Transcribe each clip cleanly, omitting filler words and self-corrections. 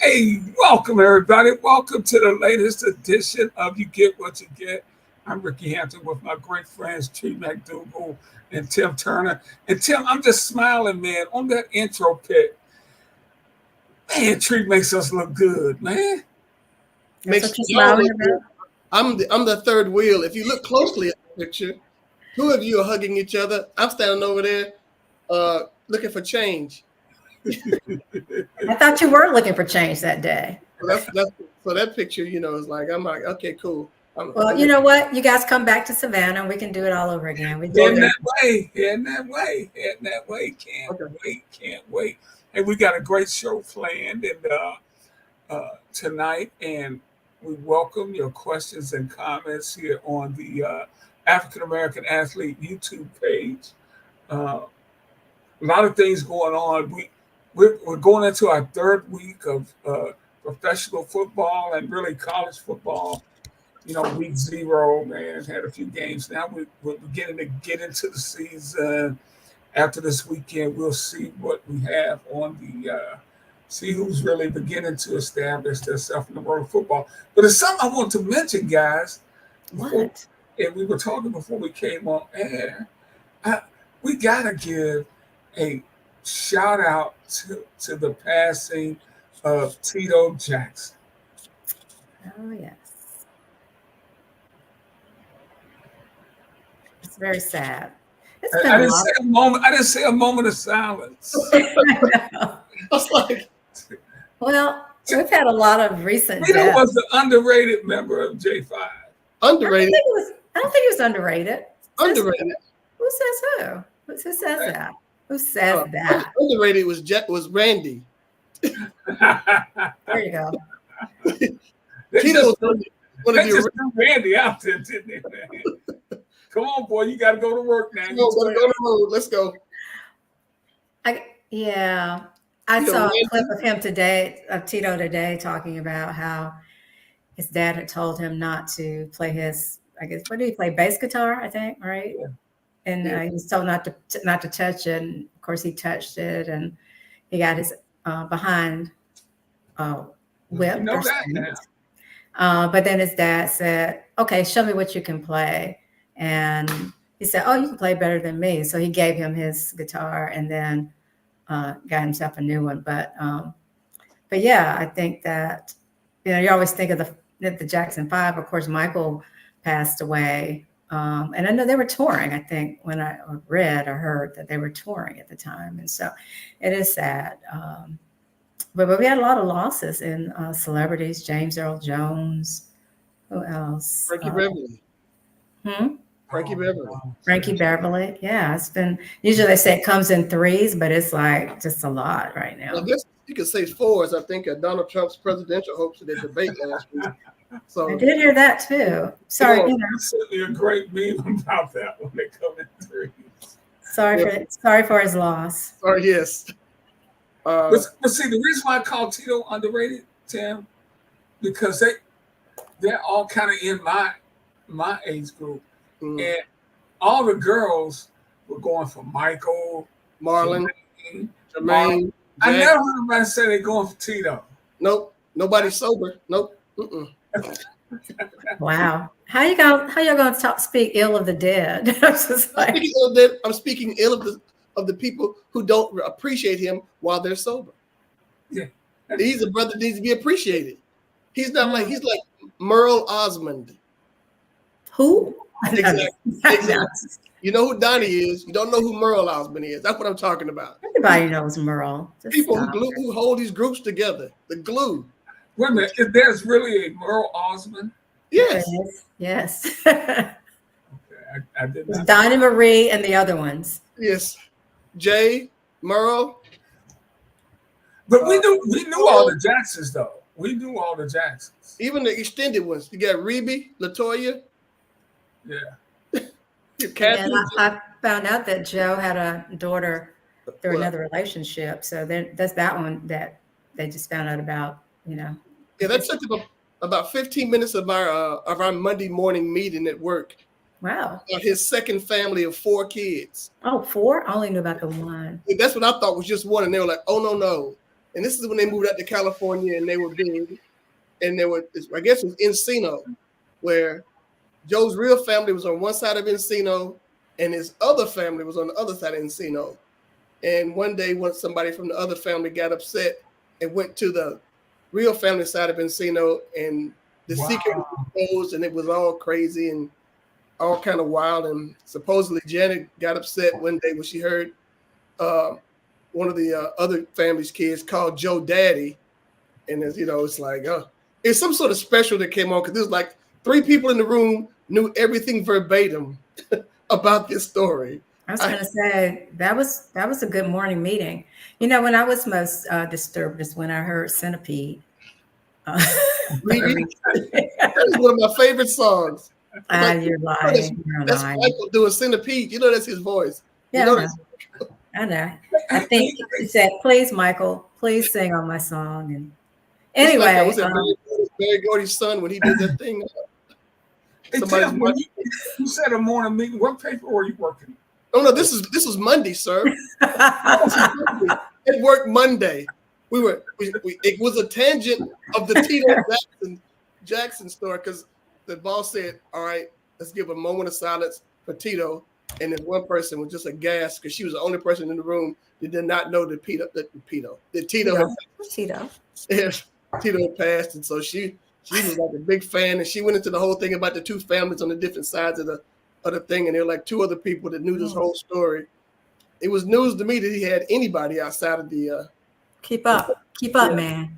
Hey, welcome everybody. Welcome to the latest edition of You Get What You Get. I'm Rickey Hampton with my great friends Tree McDougal and Tim Turner. And Tim, I'm just smiling, man, on that intro pic. Man, Tree makes us look good, man. That's what you're smiling about? I'm the third wheel. If you look closely at the picture, two of you are hugging each other. I'm standing over there looking for change. I thought you were looking for change that day. So that picture, is like, I'm like, okay, cool. Well, you know what? You guys come back to Savannah and we can do it all over again. Heading that way. Can't wait. Hey, we got a great show planned and tonight, and we welcome your questions and comments here on the African American Athlete YouTube page. A lot of things going on. We're going into our third week of professional football and really college football. Week 0, man, had a few games. Now we're beginning to get into the season. After this weekend, we'll see what we have on see who's really beginning to establish themselves in the world of football. But it's something I want to mention, guys. What? And we were talking before we came on air. We got to give a shout out to the passing of Tito Jackson. Oh, yes. It's very sad. I didn't say a moment of silence. I was like, well, we've had a lot of recent Tito was the underrated member of J5. Underrated. I don't think he was underrated. Underrated. Who says who? Who says that? Who says that? Underrated was Randy. There you go. Tito just threw Randy out there, didn't they, man? Come on, boy, you got to go to work now. Go to the road. Let's go. I saw a clip of him today, of Tito today, talking about how his dad had told him not to play his, what did he play? Bass guitar, I think, right? Yeah. And he was told not to touch it. And of course, he touched it, and he got his behind whipped. But then his dad said, "Okay, show me what you can play." And he said, "Oh, you can play better than me." So he gave him his guitar and then got himself a new one. But yeah, I think that, you always think of the Jackson 5. Of course, Michael passed away. And I know they were touring, I think, when I read or heard that they were touring at the time. And so it is sad. But we had a lot of losses in celebrities. James Earl Jones. Who else? Frankie Beverly. Frankie Beverly. Frankie Beverly. Yeah, it's been, usually they say it comes in threes, but it's like just a lot right now. I guess you could say fours. I think Donald Trump's presidential hopes in the debate last week. So I did hear that too. Sorry, certainly a great meme about that when they come in threes. Sorry for his loss. Oh yes. But see, the reason why I call Tito underrated, Tim, because they're all kind of in my age group, and all the girls were going for Michael, Marlon, Jermaine. I never heard anybody say they're going for Tito. Nope, nobody's sober. Nope. Wow. How you gonna speak ill of the dead? I'm speaking ill of the people who don't appreciate him while they're sober. Yeah. He's a brother that needs to be appreciated. He's like Merle Osmond. Who? Exactly. You know who Donnie is. You don't know who Merle Osmond is. That's what I'm talking about. Everybody knows Merle. People who hold these groups together. The glue. Wait a minute. There's really a Merle Osmond? Yes. Yes. Okay, I did not. Donnie Marie and the other ones. Yes. Jay, Merle. But we knew all the Jacksons, though. We knew all the Jacksons. Even the extended ones. You got Rebe, LaToya. Yeah. And I found out that Joe had a daughter through another relationship. So that's that one that they just found out about, Yeah, that took about 15 minutes of our Monday morning meeting at work. Wow. His second family of 4 kids. Oh, 4? I only knew about the one. That's what I thought was just one. And they were like, oh, no. And this is when they moved out to California and they were big. And they were, I guess it was Encino, where Joe's real family was on one side of Encino and his other family was on the other side of Encino. And one day, when somebody from the other family got upset and went to the real family side of Encino, and the secret was exposed, and it was all crazy and all kind of wild. And supposedly Janet got upset one day when she heard one of the other family's kids called Joe Daddy. And as you know, it's like, it's some sort of special that came on because there was like 3 people in the room knew everything verbatim about this story. I was going to say that was a good morning meeting. You know, when I was most disturbed is when I heard Centipede. That is one of my favorite songs. You're lying. That's Michael doing Centipede. You know, that's his voice. Yeah, you know I know. I think he said, "Please, Michael, please sing on my song." And anyway, like Barry Gordy's son when he did that thing. You said a morning meeting. What paper were you working? Oh no, this was Monday, sir. It worked Monday. It was a tangent of the Tito Jackson story because the boss said, "All right, let's give a moment of silence for Tito." And then one person was just aghast because she was the only person in the room that did not know that Tito had passed, and so she was like a big fan, and she went into the whole thing about the 2 families on the different sides of the thing, and there were like 2 other people that knew this whole story. It was news to me that he had anybody outside of the. Keep up, man.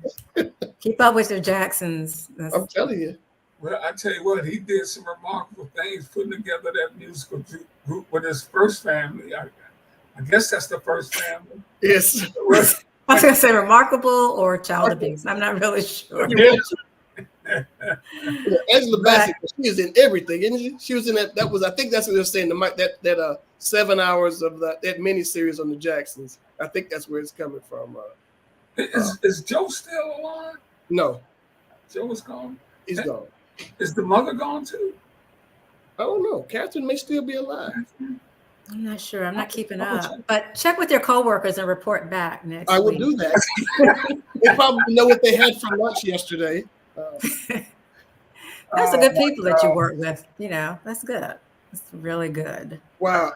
Keep up with your Jacksons. I'm telling you. Well, I tell you what, he did some remarkable things putting together that musical group with his first family. I guess that's the first family. Yes. I was going to say remarkable or child abuse. I'm not really sure. Angela Bassett, she is in everything, isn't she? She was in that. That was, I think that's what they're saying. That 7 hours of that miniseries on the Jacksons. I think that's where it's coming from. Is Joe still alive? No, Joe is gone. He's gone. Is the mother gone too? I don't know. Catherine may still be alive. I'm not sure. I'm not keeping up. But check with your coworkers and report back next week. I will do that. They probably know what they had for lunch yesterday. That's the good people that you work with. You know, that's good. That's really good. Wow.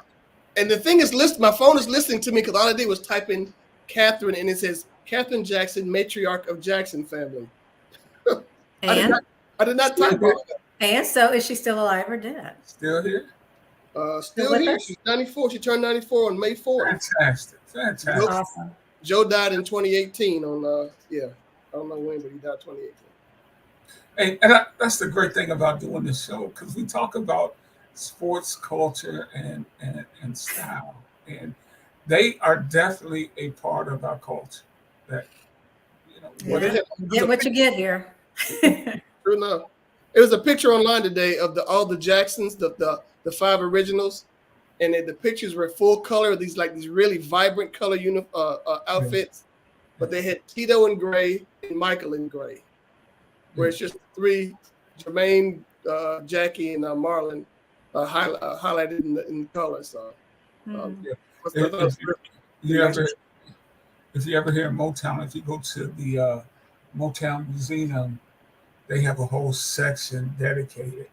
And the thing is, my phone is listening to me because all I did was type in Catherine, and it says Catherine Jackson, matriarch of Jackson family. And I did not type all that. And so, is she still alive or dead? Still here? Still here. She's 94. She turned 94 on May 4th. Fantastic. Awesome. Joe died in 2018 on, I don't know when, but he died 2018. And that's the great thing about doing this show, because we talk about sports, culture, and style. And they are definitely a part of our culture. That, get what you get here. True enough. There was a picture online today of all the Jacksons, the 5 originals, and the pictures were full color. These really vibrant color outfits, but they had Tito in gray and Michael in gray, where it's just 3: Jermaine, Jackie, and Marlon highlighted in color. So, if you ever hear Motown, if you go to the Motown Museum, they have a whole section dedicated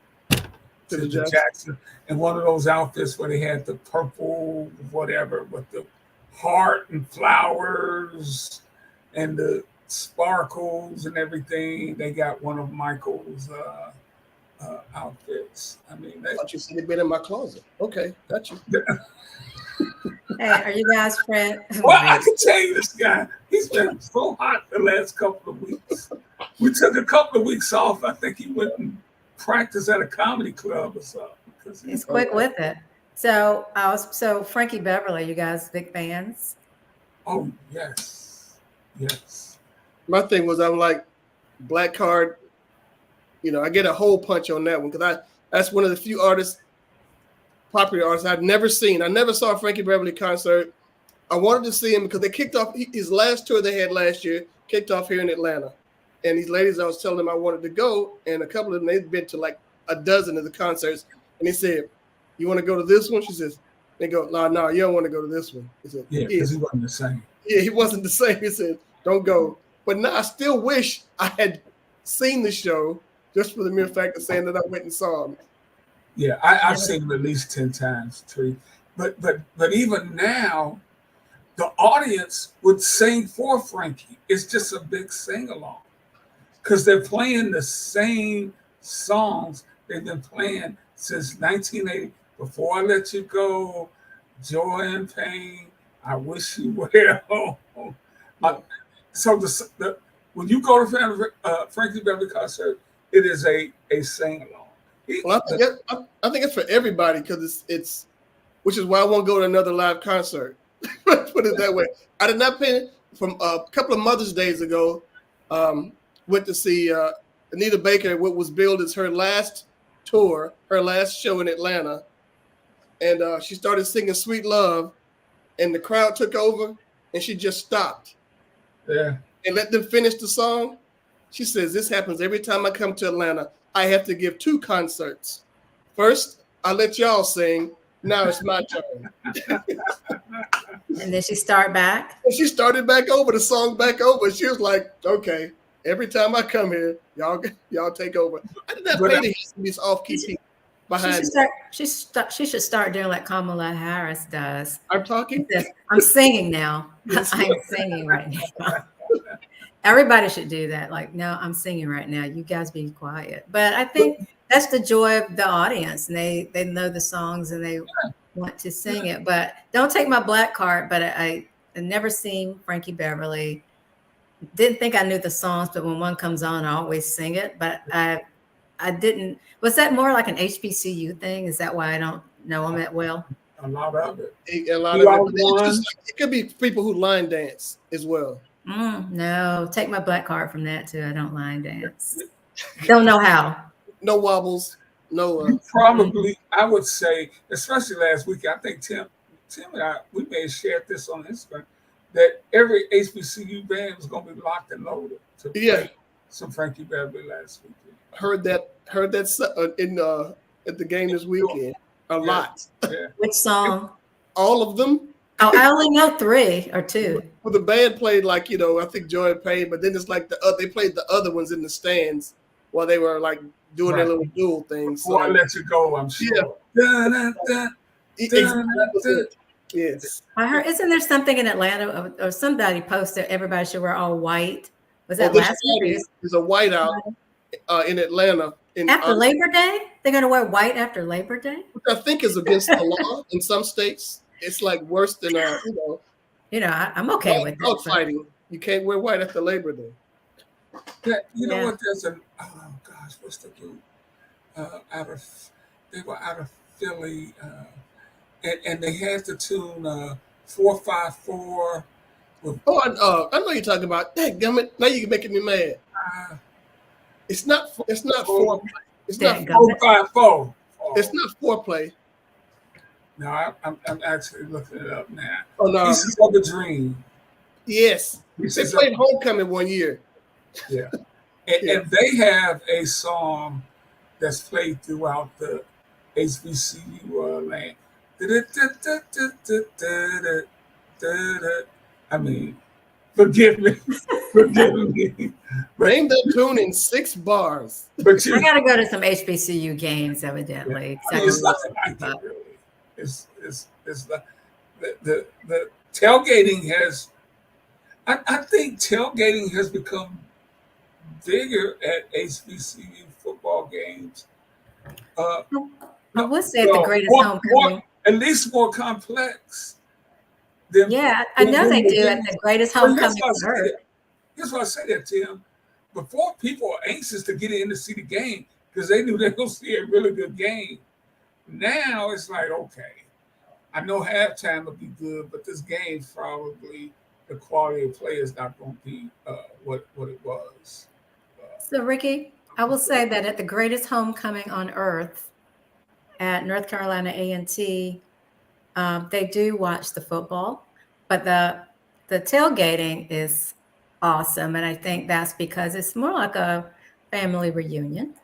to the Jackson. And one of those outfits where they had the purple whatever with the heart and flowers and the sparkles and everything, they got one of Michael's outfits. I mean, I thought you said it'd been in my closet. Okay, got you. Hey, are you guys friends? Well, I can tell you this guy, he's been so hot the last couple of weeks. We took a couple of weeks off. I think he went and practiced at a comedy club or something. He's quick with it. So Frankie Beverly, you guys big fans? Oh, yes. My thing was, I'm like, Black Card, I get a hole punch on that one because that's one of the few popular artists I've never seen. I never saw a Frankie Beverly concert. I wanted to see him because they kicked off his last tour they had last year, kicked off here in Atlanta. And these ladies, I was telling them I wanted to go, and a couple of them, they'd been to like a dozen of the concerts, and they said, "You want to go to this one?" She says, they go, no, you don't want to go to this one. He said, yeah, because he wasn't the same. Yeah, he wasn't the same. He said, don't go. But now I still wish I had seen the show just for the mere fact of saying that I went and saw him. Yeah, I've seen him at least 10 times, Tree. But even now, the audience would sing for Frankie. It's just a big sing-along because they're playing the same songs they've been playing since 1980. Before I Let You Go, Joy and Pain, I Wish You Well. So when you go to Frankie Beverly concert, it is a sing-along. Well, I think it's for everybody because it's which is why I won't go to another live concert. Put it that way. I did not pay from a couple of Mother's Days ago. Went to see Anita Baker. What was billed as her last tour, her last show in Atlanta, and she started singing "Sweet Love," and the crowd took over, and she just stopped. Yeah. And let them finish the song. She says, "This happens every time I come to Atlanta. I have to give 2 concerts. First, I let y'all sing. Now it's my turn." And then she start back. And she started back over the song back over. She was like, "Okay, every time I come here, y'all take over." I did not pay these off-key people behind me. She should start doing like Kamala Harris does. I'm talking. I'm singing now. Yes. I'm singing right now. Everybody should do that. Like, no, I'm singing right now. You guys be quiet. But I think that's the joy of the audience. And they know the songs and they want to sing it. But don't take my black card. But I never seen Frankie Beverly. Didn't think I knew the songs, but when one comes on, I always sing it. But I didn't. Was that more like an HBCU thing? Is that why I don't know them that well? A lot of it. It could be people who line dance as well. No, take my black card from that too. I don't line dance. Don't know how. No wobbles. No. Probably, I would say, especially last week. I think Tim and I, we may have shared this on Instagram that every HBCU band was going to be locked and loaded to play some Frankie Beverly last week. Heard that in at the game this weekend a lot. Yeah. Which song? All of them. Oh, I only know 3 or 2. Well, the band played like, I think Joy and Pain, but then it's like they played the other ones in the stands while they were like doing their little dual things. Before I Let You Go, I'm sure. Yeah. Yes. I heard, isn't there something in Atlanta or somebody posted everybody should wear all white? Was that last week? There's a whiteout in Atlanta. After Labor Day? They're going to wear white after Labor Day? Which I think is against the law in some states. It's like worse than I'm okay with that. Fighting. You can't wear white after Labor Day. Yeah, you know what? There's what's the group? They were out of Philly, and they had the tune 454. I know you're talking about. Dadgummit, now you're making me mad. It's not foreplay. It's not 454. It's not foreplay. No, I'm actually looking it up now. Oh no, Pieces of a Dream. Yes, they played Homecoming one year. Yeah, and they have a song that's played throughout the HBCU land. I mean, forgive me. Name that tune in 6 bars. But I got to go to some HBCU games, evidently. It's nothing like it, really. It's the tailgating has. I think tailgating has become bigger at HBCU football games. I would say the greatest homecoming. At least more complex. I know they do at the greatest homecoming on earth. Here's why I say that, Tim. Before, people were anxious to get in to see the game because they knew they were going to see a really good game. Now it's like, okay, I know halftime will be good, but this game's probably the quality of play is not going to be what it was. So, Ricky, I will say that at the greatest homecoming on earth at North Carolina A&T, they do watch the football, but the tailgating is awesome. And I think that's because it's more like a family reunion,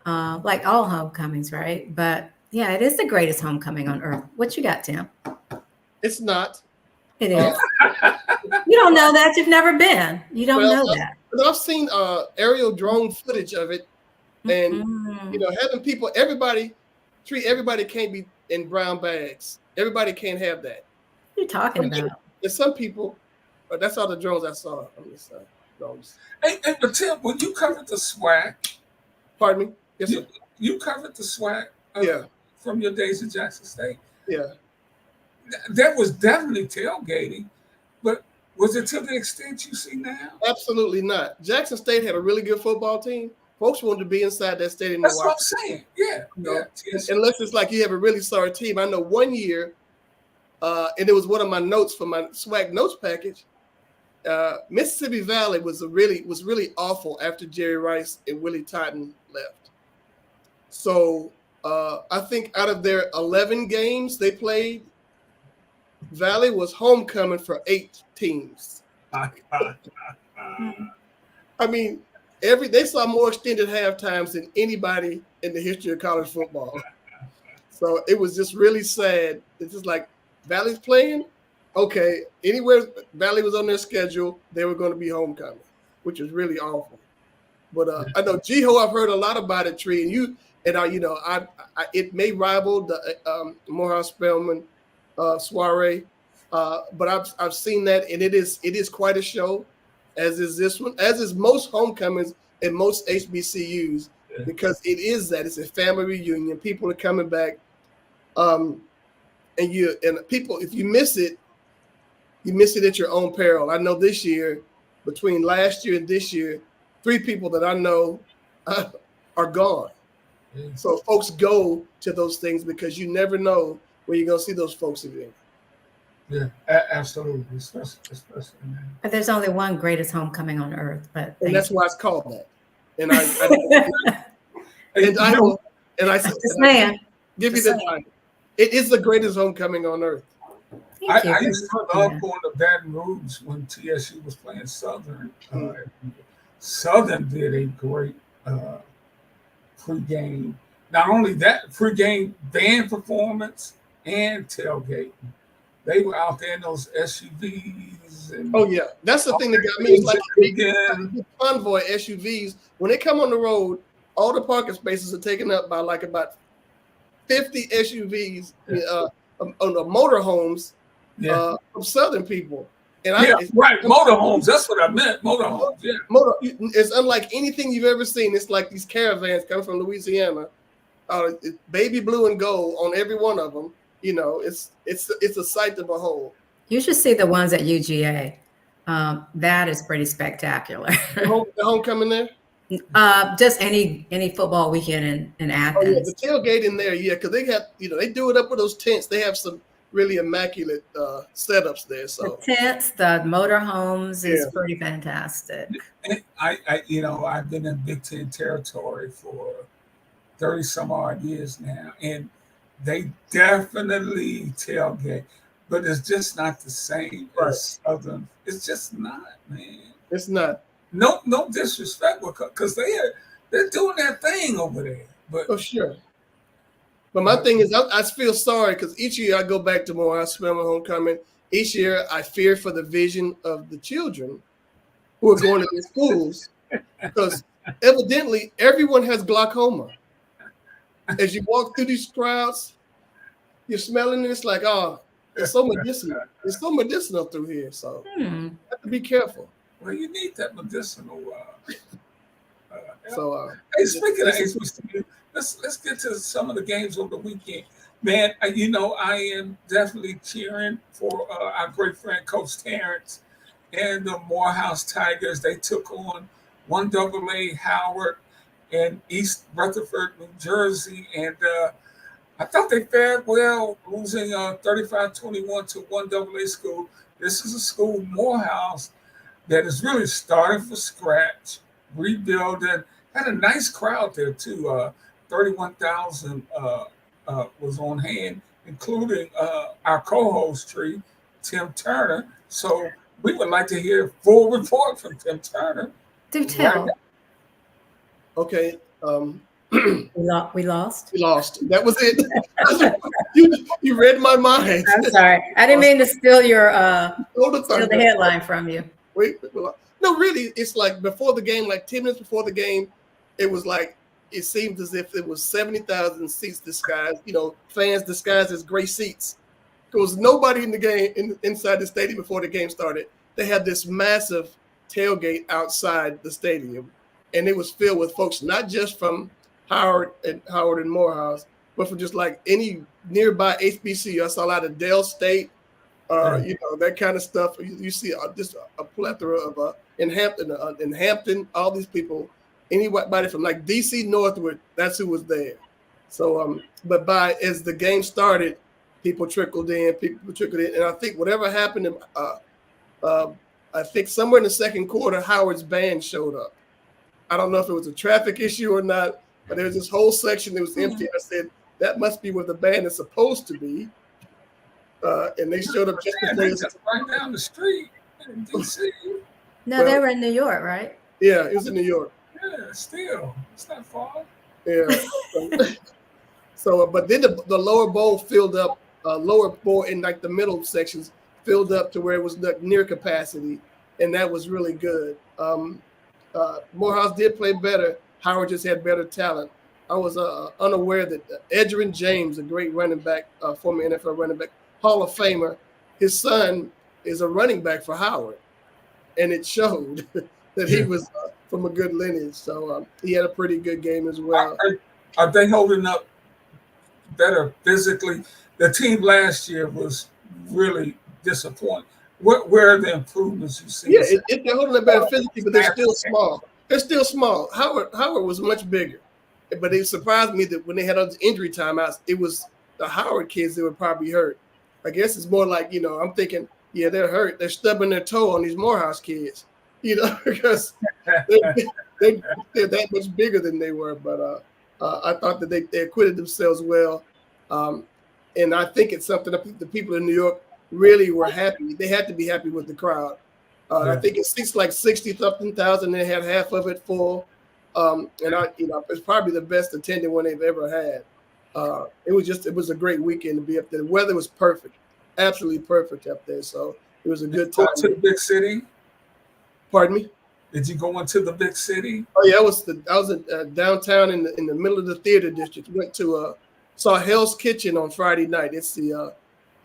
like all homecomings, right? But yeah, it is the greatest homecoming on earth. What you got, Tim? It's not. It is. You don't know that. You've never been. You don't know that. But I've seen aerial drone footage of it, and having people, treat everybody can't be in brown bags. Everybody can't have that. What are you talking about? There's some people, but that's all the drones I saw on this drones. Hey, but Tim, when you covered the SWAC, pardon me, yes, sir. You covered the SWAC, from your days at Jackson State. Yeah, there was definitely tailgating, but was it to the extent you see now? Absolutely not. Jackson State had a really good football team. Folks wanted to be inside that stadium. That's what I'm saying. Yeah. Unless it's like you have a really sorry team. I know one year, and it was one of my notes for my SWAC notes package. Mississippi Valley was really awful after Jerry Rice and Willie Totten left. So I think out of their 11 games they played, Valley was homecoming for 8 teams. I mean, they saw more extended halftimes than anybody in the history of college football. So it was just really sad. It's just like Valley's playing. Okay, anywhere Valley was on their schedule, they were going to be homecoming, which was really awful. But I know Jiho, I've heard a lot about it, Tree, and it may rival the Morehouse Spelman soiree, but I've seen that, and it is quite a show, as is this one, as is most homecomings and most HBCUs, because it's a family reunion. People are coming back, and people, if you miss it, you miss it at your own peril. I know this year, between last year and this year, 3 people that I know are gone. So folks go to those things because you never know where you're going to see those folks again. Yeah, absolutely. Especially now. But there's only one greatest homecoming on earth. And that's why it's called that. And I give you the time. It is the greatest homecoming on earth. I used to love going to Baton Rouge when TSU was playing Southern. Southern did a great pregame. Not only that, pregame band performance and tailgating. They were out there in those SUVs. That's the thing that got me. It's like the convoy SUVs. When they come on the road, all the parking spaces are taken up by like about 50 SUVs on the motorhomes from Southern people. And motorhomes. That's what I meant. Motorhomes. Yeah. It's unlike anything you've ever seen. It's like these caravans coming from Louisiana, baby blue and gold on every one of them. It's a sight to behold. You should see the ones at UGA. That is pretty spectacular. The homecoming there. Just any football weekend in Athens. Oh yeah, the tailgate in there, because they have, they do it up with those tents. They have some really immaculate setups there. So the tents, the motorhomes is pretty fantastic. And I've been in Big Ten territory for 30 some odd years now, and they definitely tailgate, but it's just not the same as Southern. It's just not, man. It's not. No disrespect, because they're doing their thing over there. But oh sure. But my thing is, I feel sorry because each year I go back to Morehouse Spelman homecoming. Each year I fear for the vision of the children who are going to these schools, because evidently everyone has glaucoma. As you walk through these crowds, you're smelling it. It's like, it's so medicinal. It's so medicinal through here. So you have to be careful. Well, you need that medicinal. Hey, speaking of HBCU, let's get to some of the games over the weekend. Man, I am definitely cheering for our great friend Coach Terrence and the Morehouse Tigers. They took on 1AA Howard in East Rutherford, New Jersey, and I thought they fared well, losing 35-21 to 1AA school. This is a school, Morehouse, that is really starting from scratch, rebuilding. Had a nice crowd there too. 31,000 was on hand, including our co-host Tree, Tim Turner. So we would like to hear a full report from Tim Turner. Do tell. Okay. We lost. We lost. That was it. you read my mind. I'm sorry. I didn't mean to steal your steal the headline from you. Wait, no, really, it's like before the game, like 10 minutes before the game, it was like it seemed as if it was 70,000 seats disguised, fans disguised as gray seats. There was nobody in the game inside the stadium before the game started. They had this massive tailgate outside the stadium, and it was filled with folks not just from Howard and Morehouse, but from just like any nearby HBCU. I saw a lot of Dale State, that kind of stuff. You see just a plethora of in Hampton, all these people, anybody from like DC northward, that's who was there. So, but as the game started, people trickled in, and I think whatever happened, I think somewhere in the second quarter, Howard's band showed up. I don't know if it was a traffic issue or not, but there was this whole section that was empty. I said, that must be where the band is supposed to be. And they showed up just before. Just right down the street in DC. No, they were in New York, right? Yeah, it was in New York. Yeah, still. It's not far. Yeah. So, but then the lower bowl filled up, lower bowl in like the middle sections filled up to where it was near capacity, and that was really good. Morehouse did play better. Howard just had better talent. I was unaware that Edgerrin James, a great running back, former NFL running back, Hall of Famer, his son is a running back for Howard, and it showed that he was from a good lineage. So he had a pretty good game as well. Are they holding up better physically? The team last year was really disappointing. Where are the improvements you see? Yeah, they're holding up better physically, but they're still small. They're still small. Howard was much bigger, but it surprised me that when they had those injury timeouts, it was the Howard kids that were probably hurt. I guess it's more like, I'm thinking, yeah, they're hurt. They're stubbing their toe on these Morehouse kids, because they're that much bigger than they were. But I thought that they acquitted themselves well. And I think it's something that the people in New York really were happy. They had to be happy with the crowd. I think it seats like 60-something thousand. They had half of it full. And it's probably the best attended one they've ever had. It was a great weekend to be up there. The weather was perfect, absolutely perfect up there. So it was a good time. To the big city? Pardon me? Did you go into the big city? Oh yeah, I was downtown in the middle of the theater district. Went to saw Hell's Kitchen on Friday night. It's the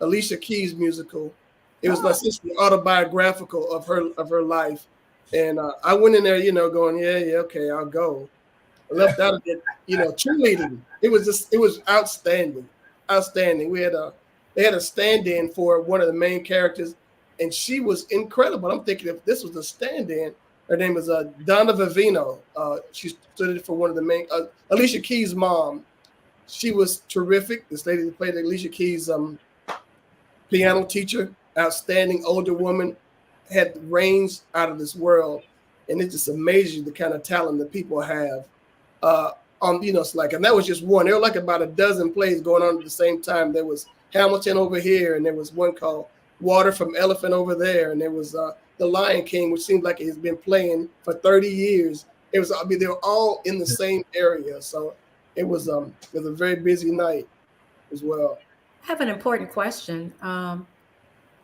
Alicia Keys musical. It was essentially autobiographical of her life, and I went in there, going, yeah, okay, I'll go. I left out of it, cheerleading. It was outstanding. They had a stand-in for one of the main characters, and she was incredible. I'm thinking if this was a stand-in, her name was Donna Vivino. She stood in for one of the main Alicia Keys' mom. She was terrific. This lady that played Alicia Keys' piano teacher, outstanding older woman, had range out of this world, and it just amazes you the kind of talent that people have. It's like, and that was just one. There were like about a dozen plays going on at the same time. There was Hamilton over here, and there was one called Water from Elephant over there, and there was The Lion King, which seems like it has been playing for 30 years. They were all in the same area, so it was a very busy night as well. I have an important question.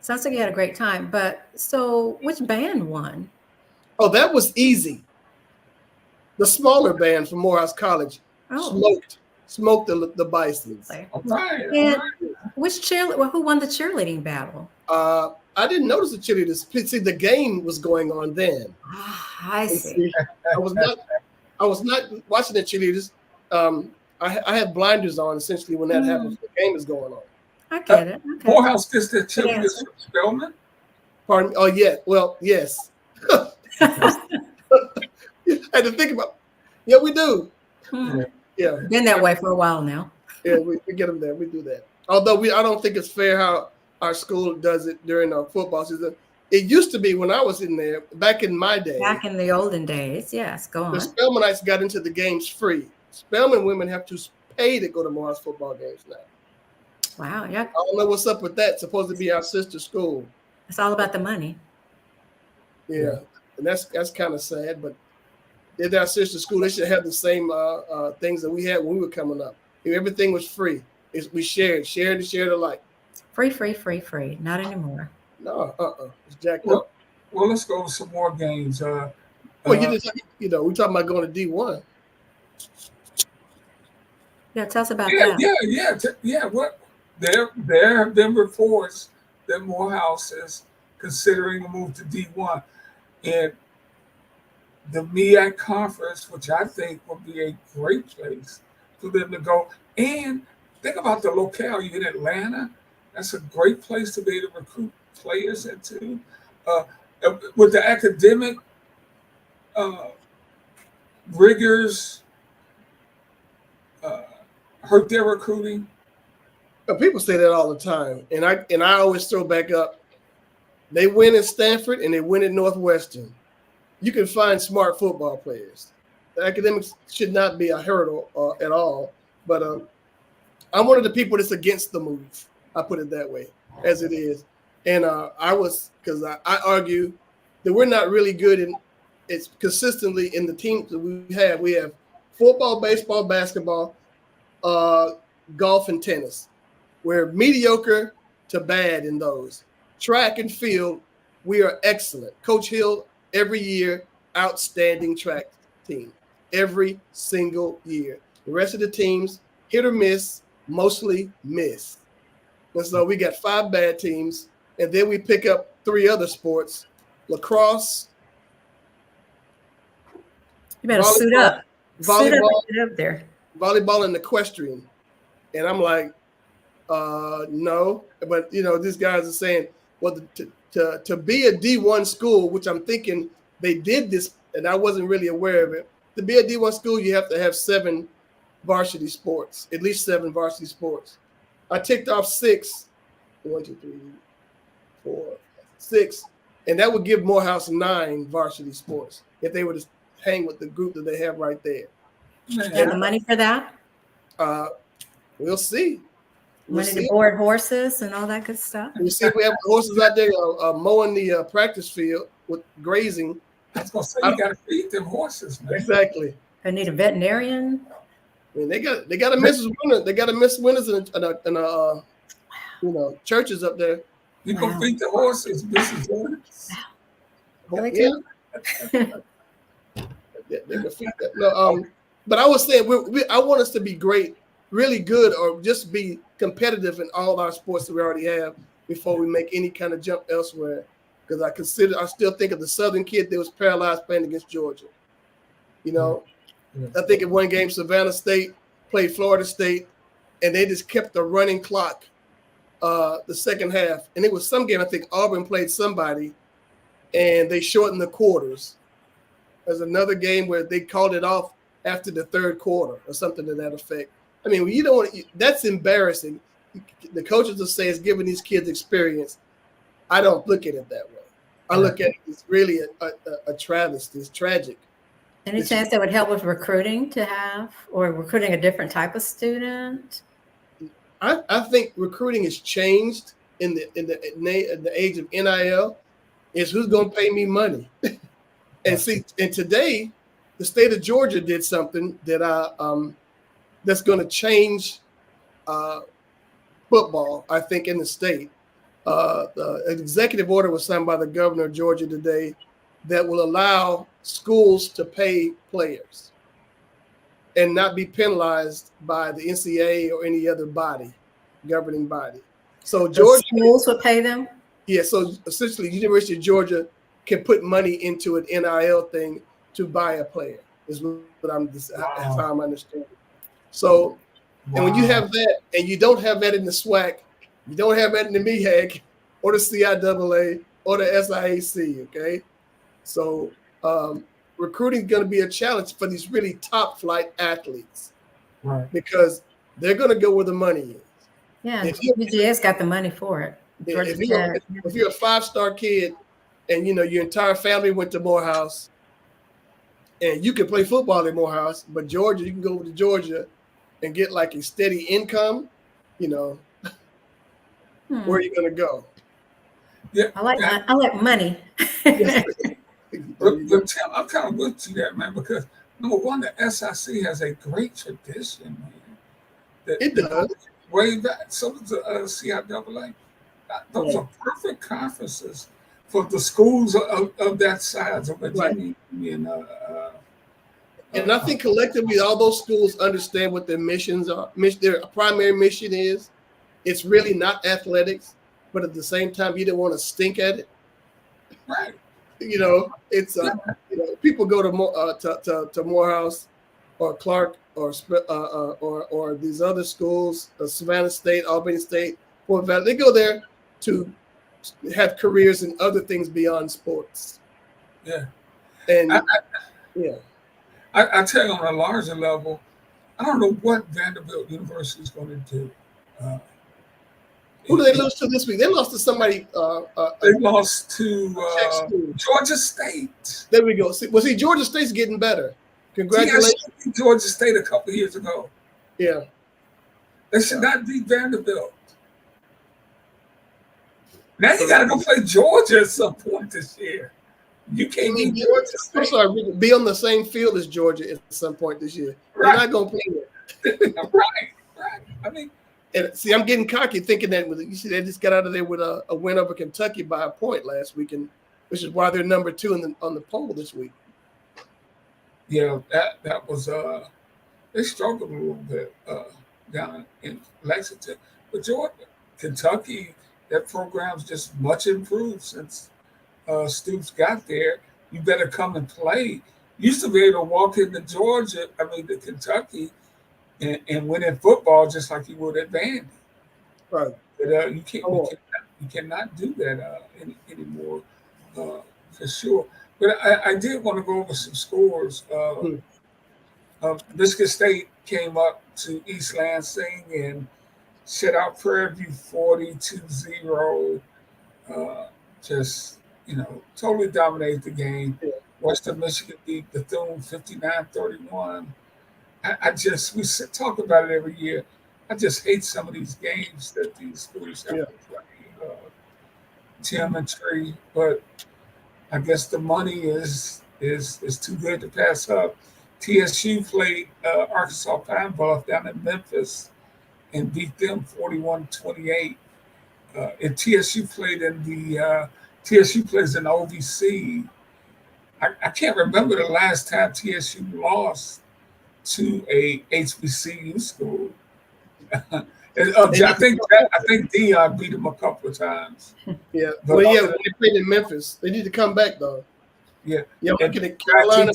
Sounds like you had a great time, but so which band won? Oh, that was easy. The smaller band from Morehouse College smoked the Bisons. Okay. And who won the cheerleading battle? I didn't notice the cheerleaders. See, the game was going on then. I see. I was not watching the cheerleaders. I had blinders on essentially when that happens. The game is going on. I get it. Okay. Morehouse gets the cheerleaders from Spelman? Pardon me? Oh, yeah. Well, yes. I had to think about. Yeah, we do. Yeah, been that way for a while now. Yeah, we get them there. We do that. Although I don't think it's fair how our school does it during our football season. It used to be when I was in there back in my day. Back in the olden days, yes. Go on. The Spelmanites got into the games free. Spelman women have to pay to go to Morehouse football games now. Wow. Yeah. I don't know what's up with that. It's supposed to be our sister school. It's all about the money. Yeah, and that's kind of sad, but They're our sister school. They should have the same things that we had when we were coming up. Everything was free. We shared alike. Free. Not anymore. No, it's jacked up. Well, let's go to some more games. Well, we're talking about going to D1. Yeah, tell us about that. Yeah. What there have been reports that Morehouse is considering a move to D1, and the MEAC conference, which I think would be a great place for them to go. And think about the locale. You're in Atlanta. That's a great place to be able to recruit players into. With the academic rigors hurt their recruiting. People say that all the time, and I always throw back up. They win at Stanford and they win at Northwestern. You can find smart football players. The academics should not be a hurdle at all. But I'm one of the people that's against the move. I put it that way, as it is. And because I argue that we're not really good in it's consistently in the teams that we have. We have football, baseball, basketball, golf, and tennis. We're mediocre to bad in those. Track and field, we are excellent. Coach Hill, every year, outstanding track team. Every single year. The rest of the teams, hit or miss, mostly miss. And so we got 5 bad teams, and then we pick up 3 other sports. Lacrosse. You better suit up. Volleyball, suit up there. Volleyball and equestrian. And I'm like, no. But, these guys are saying, well, to be a D1 school, which I'm thinking they did this, and I wasn't really aware of it. To be a D1 school, you have to have 7 varsity sports, at least 7 varsity sports. I ticked off 6. 1, 2, 3, 4, 6. And that would give Morehouse 9 varsity sports if they were to hang with the group that they have right there. You have the money for that? We'll see. Money to board horses and all that good stuff. You see, we have horses out there mowing the practice field with grazing. I was gonna say you gotta feed them horses, man. Exactly. They need a veterinarian. I mean, they got a Mrs. Winter. They got a Miss Winters and churches up there. You gonna feed the horses, Mrs. Winters? Yeah, they can feed that. No, but I was saying, I want us to be great, really good, or just be competitive in all our sports that we already have before we make any kind of jump elsewhere. Because I still think of the Southern kid that was paralyzed playing against Georgia. I think in one game, Savannah State played Florida State, and they just kept the running clock the second half. And it was some game, I think Auburn played somebody, and they shortened the quarters. There's another game where they called it off after the third quarter or something to that effect. I mean, that's embarrassing. The coaches will say it's giving these kids experience. I don't look at it that way. I look at it as really a travesty. It's tragic. Any chance that would help with recruiting or recruiting a different type of student? I think recruiting has changed in the age of NIL. Is who's going to pay me money? And today, the state of Georgia did something that that's going to change football, I think, in the state. An executive order was signed by the governor of Georgia today that will allow schools to pay players and not be penalized by the NCAA or any other governing body. So Georgia schools would pay them? Yeah, so essentially University of Georgia can put money into an NIL thing to buy a player, is what how I'm understanding. So, and when you have that, and you don't have that in the SWAC, you don't have that in the MEAC or the CIAA or the SIAC, okay? So recruiting is going to be a challenge for these really top flight athletes, right? Because they're going to go where the money is. Yeah, UGS got the money for it. If you're a 5-star kid and your entire family went to Morehouse, and you can play football at Morehouse, but Georgia, you can go to Georgia and get like a steady income, where are you going to go? Yeah, I like money. Right. But Tim, I'm kind of with you there, man, because number one, the SIC has a great tradition, man. It does. Way back, so does the CIAA. Those are perfect conferences for the schools of that size of Virginia. And I think collectively, all those schools understand what their missions are. Their primary mission is. It's really not athletics, but at the same time, you don't want to stink at it. Right. It's people go to Morehouse or Clark or these other schools, Savannah State, Albany State, Fort Valley. They go there to have careers in other things beyond sports. Yeah. And I tell you, on a larger level, I don't know what Vanderbilt University is going to do. Who did they lose to this week? They lost to somebody. They lost to Georgia State. There we go. See, Georgia State's getting better. Congratulations. Georgia State a couple of years ago. Yeah. They should not beat Vanderbilt. Now you got to go play Georgia at some point this year. You can't beat Georgia State. I'm sorry, be on the same field as Georgia at some point this year. Right. You're not going to play it. Right. I mean, and see, I'm getting cocky thinking that you see they just got out of there with a win over Kentucky by a point last week, and which is why they're number 2 on the poll this week. Yeah, that was they struggled a little bit down in Lexington, but Georgia, Kentucky, that program's just much improved since Stoops got there. You better come and play. You used to be able to walk into to Kentucky, and win in football just like you would at Vandy. Right. But you cannot do that anymore for sure. But I did want to go over some scores. Michigan State came up to East Lansing and shut out Prairie View 42-0. Totally dominated the game. Yeah. Western Michigan beat Bethune 59-31. We talk about it every year. I just hate some of these games that these schools have to play. Tim and Tree, but I guess the money is too good to pass up. TSU played Arkansas Pine Bluff down in Memphis and beat them 41-28. And TSU played TSU plays in OVC. I can't remember the last time TSU lost to a HBCU school. I think Dion beat them a couple of times. Yeah, when they played in Memphis, they need to come back though. Yeah, and Carolina.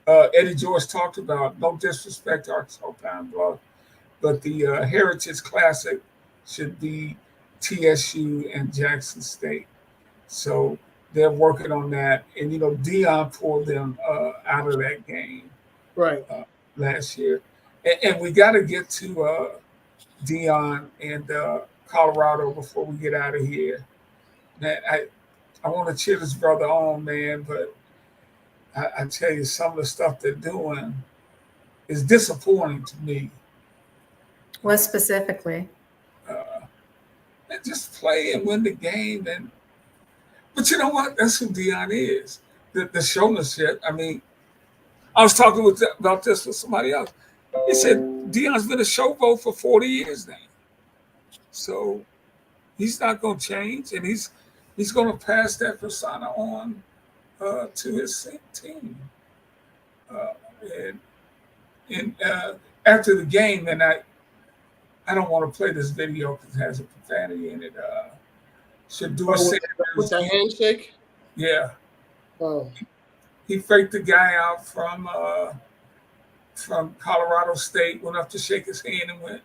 Eddie George talked about, no disrespect to Arkansas Pine Bluff, but the Heritage Classic should be TSU and Jackson State. So they're working on that, and Dion pulled them out of that game last year, and we got to get to Dion and Colorado before we get out of here. Man, I want to cheer this brother on, man, but I tell you, some of the stuff they're doing is disappointing to me. What specifically? And just play and win the game, but you know what? That's who Dion is. The showmanship. I mean, I was talking about this with somebody else. He said Dion's been a showboat for 40 years now, so he's not going to change, and he's going to pass that persona on to his team. And after the game, and I don't want to play this video because it has a profanity in it. Shedeur Sanders with the handshake. Yeah. Oh. He faked the guy out from Colorado State, went up to shake his hand and went,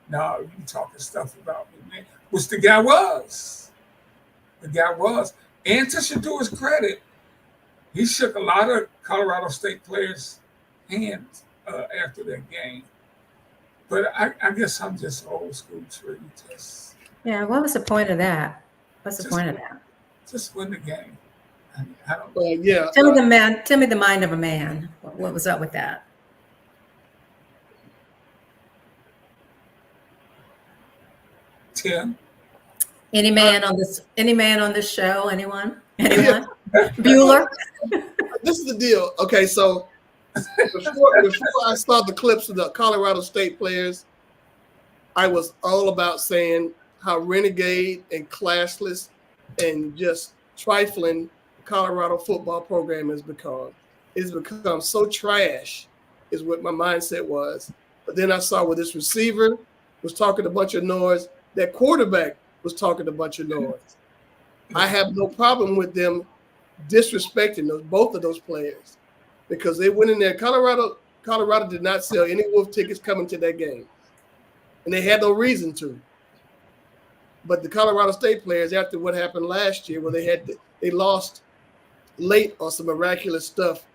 "No, you talking stuff about me, man." Which the guy was. And to Shedeur's credit, he shook a lot of Colorado State players' hands after that game. But I guess I'm just old school Tree. Yeah, what was the point of that? What's the point of that? Just win the game. I don't. Tell me the mind of a man. What was up with that? Tim. Any man on this show? Anyone? Bueller. This is the deal. Okay, so before I saw the clips of the Colorado State players, I was all about saying how renegade and classless and just trifling Colorado football program has become. It's become so trash, is what my mindset was. But then I saw where this receiver was talking a bunch of noise, that quarterback was talking a bunch of noise. I have no problem with them disrespecting both of those players because they went in there. Colorado did not sell any Wolf tickets coming to that game, and they had no reason to. But the Colorado State players, after what happened last year, where they lost late on some miraculous stuff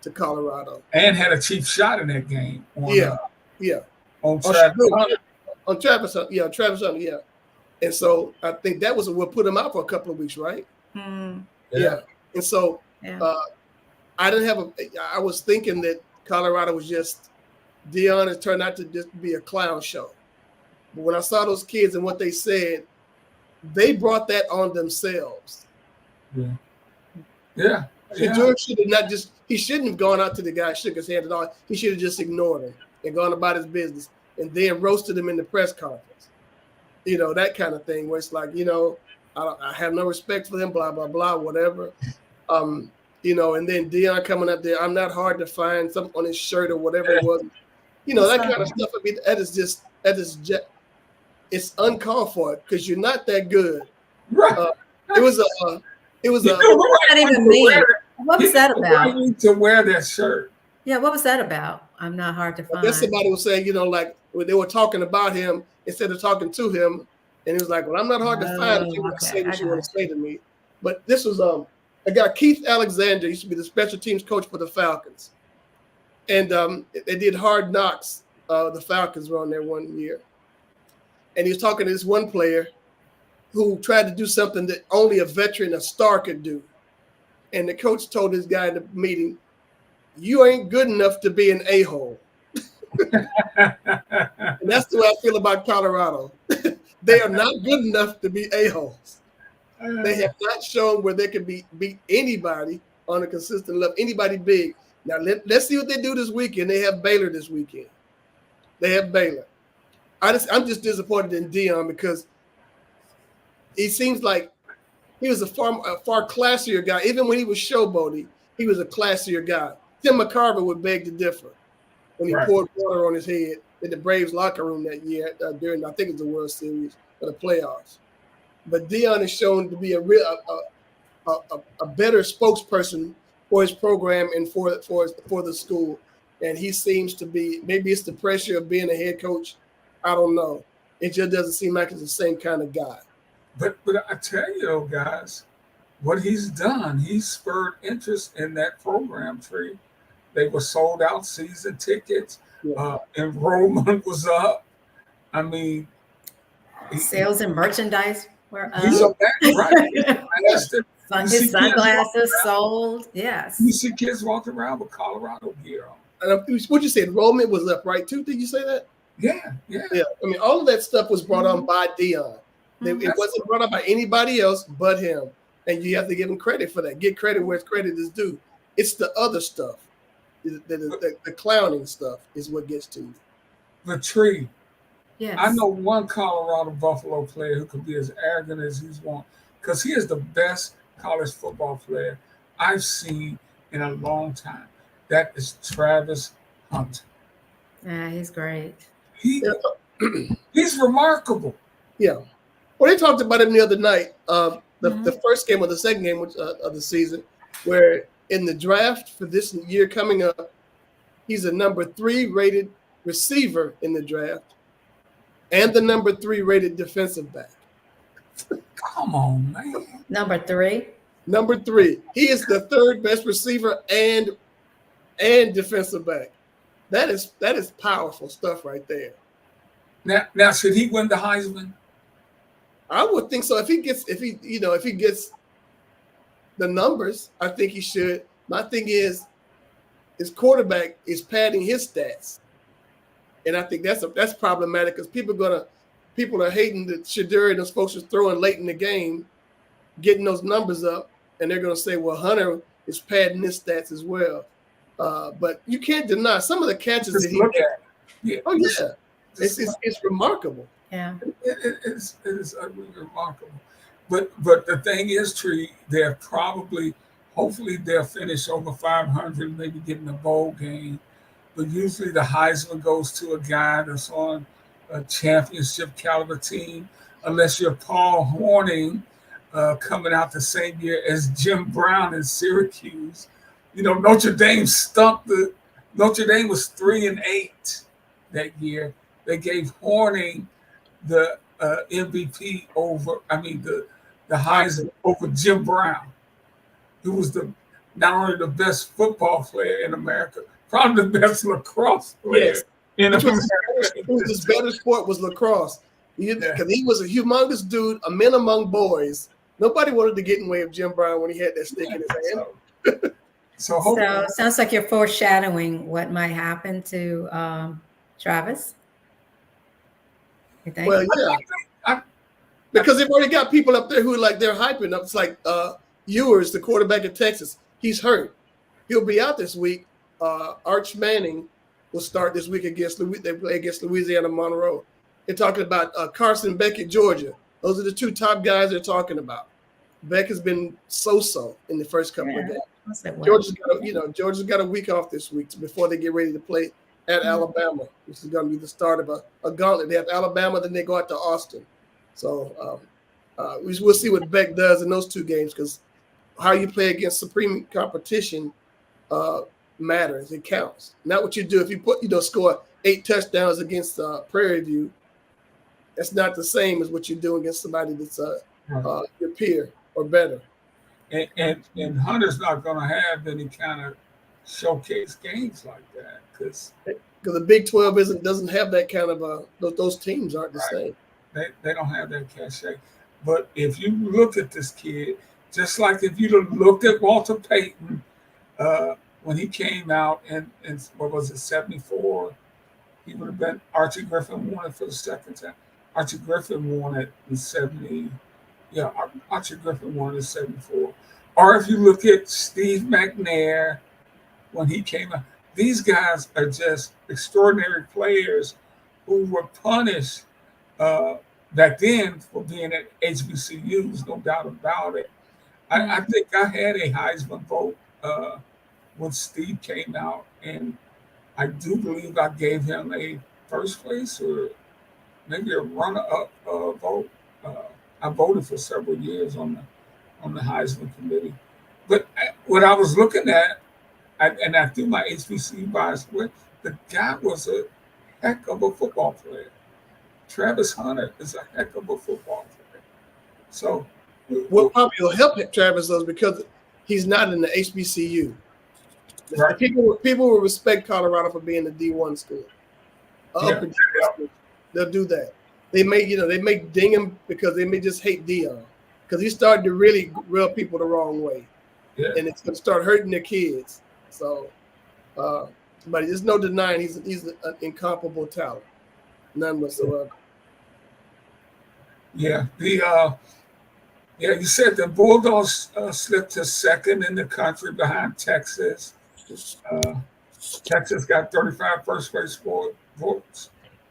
to Colorado, and had a cheap shot in that game. On Travis Hunter, yeah. And so I think that was what put him out for a couple of weeks, right? Yeah. And so I was thinking that Colorado was just, Deion has turned out to just be a clown show. But when I saw those kids and what they said, they brought that on themselves. Yeah. George should have not just, he shouldn't have gone out to the guy, shook his hand at all. He should have just ignored him and gone about his business and then roasted him in the press conference. You know, that kind of thing where it's like, you know, I have no respect for them, blah, blah, blah, whatever. You know, and then Deion coming up there, I'm not hard to find, something on his shirt or whatever it was. You know, that kind of stuff. I mean, that is just, it's uncalled for because you're not that good. Right. It was What that even mean? What was that about? To wear that shirt. Yeah, what was that about? I'm not hard to find. I guess somebody was saying, you know, like when they were talking about him instead of talking to him, and he was like, "Well, I'm not hard to find if you want to say what you want to say to me." But this was I got Keith Alexander, used to be the special teams coach for the Falcons, and they did Hard Knocks. The Falcons were on there one year, and he was talking to this one player who tried to do something that only a veteran, a star, could do. And the coach told this guy in the meeting, "You ain't good enough to be an a-hole." And that's the way I feel about Colorado. They are not good enough to be a-holes. They have not shown where they can beat anybody on a consistent level, anybody big. Now, let's see what they do this weekend. They have Baylor this weekend. They have Baylor. I'm just disappointed in Deion because he seems like he was a far classier guy. Even when he was showboating, he was a classier guy. Tim McCarver would beg to differ when he poured water on his head in the Braves locker room that year during, I think it was the World Series or the playoffs. But Deion is shown to be a better spokesperson for his program and for the school. And he seems to be, maybe it's the pressure of being a head coach. I don't know. It just doesn't seem like it's the same kind of guy. But I tell you, though, guys, what he's done, he's spurred interest in that program, Tree. They were sold out season tickets. Yeah. Enrollment was up. I mean, sales and merchandise were up. He's right. His sunglasses sold. Yes. You see kids walking around with Colorado gear on. What you said, enrollment was up, right? Too? Did you say that? Yeah. I mean, all of that stuff was brought on by Deion. It wasn't brought up by anybody else but him. And you have to give him credit for that. Get credit where credit is due. It's the other stuff. The clowning stuff is what gets to you. The Tree. Yes. I know one Colorado Buffalo player who could be as arrogant as he's want, because he is the best college football player I've seen in a long time. That is Travis Hunter. Yeah, he's great. He's remarkable. Yeah. Well, they talked about him the other night, the first game or the second game of the season, where in the draft for this year coming up, he's a number 3 rated receiver in the draft and the number 3 rated defensive back. Come on, man. Number 3? Number 3. He is the 3rd best receiver and defensive back. That is powerful stuff right there. Now should he win the Heisman? I would think so. If he gets the numbers, I think he should. My thing is, his quarterback is padding his stats, and I think that's problematic because people are hating that Shedeur and those folks are throwing late in the game, getting those numbers up, and they're going to say, well, Hunter is padding his stats as well. But you can't deny some of the catches that he made. Yeah. Oh, yeah. It's remarkable. Yeah. It is utterly remarkable. But the thing is, Tree, they're hopefully they'll finish over 500, maybe get in a bowl game. But usually the Heisman goes to a guy that's on a championship caliber team, unless you're Paul Hornung, coming out the same year as Jim Brown in Syracuse. Notre Dame was 3-8 that year. They gave Hornung the MVP the Heisman over Jim Brown, who was not only the best football player in America, probably the best lacrosse player in America. His better sport was lacrosse. Because he was a humongous dude, a man among boys. Nobody wanted to get in the way of Jim Brown when he had that stick in his hand. So sounds like you're foreshadowing what might happen to Travis. You think? Well, yeah. Because they've already got people up there who they're hyping up. It's like Ewers, the quarterback of Texas. He's hurt. He'll be out this week. Arch Manning will start this week against they play against Louisiana Monroe. They're talking about Carson Beck at Georgia. Those are the two top guys they're talking about. Beck has been so-so in the first couple of games. Georgia's got a week off this week before they get ready to play at Alabama, which is going to be the start of a gauntlet. They have Alabama, then they go out to Austin. So we'll see what Beck does in those two games, because how you play against supreme competition matters. It counts. Not what you do if you score 8 touchdowns against Prairie View. That's not the same as what you're doing against somebody that's your peer or better. And Hunter's not going to have any kind of showcase games like that because the Big 12 doesn't have that kind of those teams aren't the same. They don't have that cachet. But if you look at this kid, just like if you looked at Walter Payton when he came out in what was it, 74, he would have been Archie Griffin won it for the second time. Archie Griffin won it in 70. Yeah, Archie Griffin won it in 74. Or if you look at Steve McNair when he came out, these guys are just extraordinary players who were punished back then for being at HBCUs, no doubt about it. I think I had a Heisman vote when Steve came out, and I do believe I gave him a first place or maybe a runner-up vote. I voted for several years on the Heisman committee. But what I was looking at, and I threw my HBCU bias with, the guy was a heck of a football player. Travis Hunter is a heck of a football player. So what probably will help Travis though is because he's not in the HBCU. Right. People will respect Colorado for being a D1 school. They'll do that. They may ding him because they may just hate Dion because he's starting to really rub people the wrong way, and it's going to start hurting their kids. So, but there's no denying he's an incomparable talent, none whatsoever. Yeah, you said the Bulldogs slipped to second in the country behind Texas. Texas got 35 first-place votes.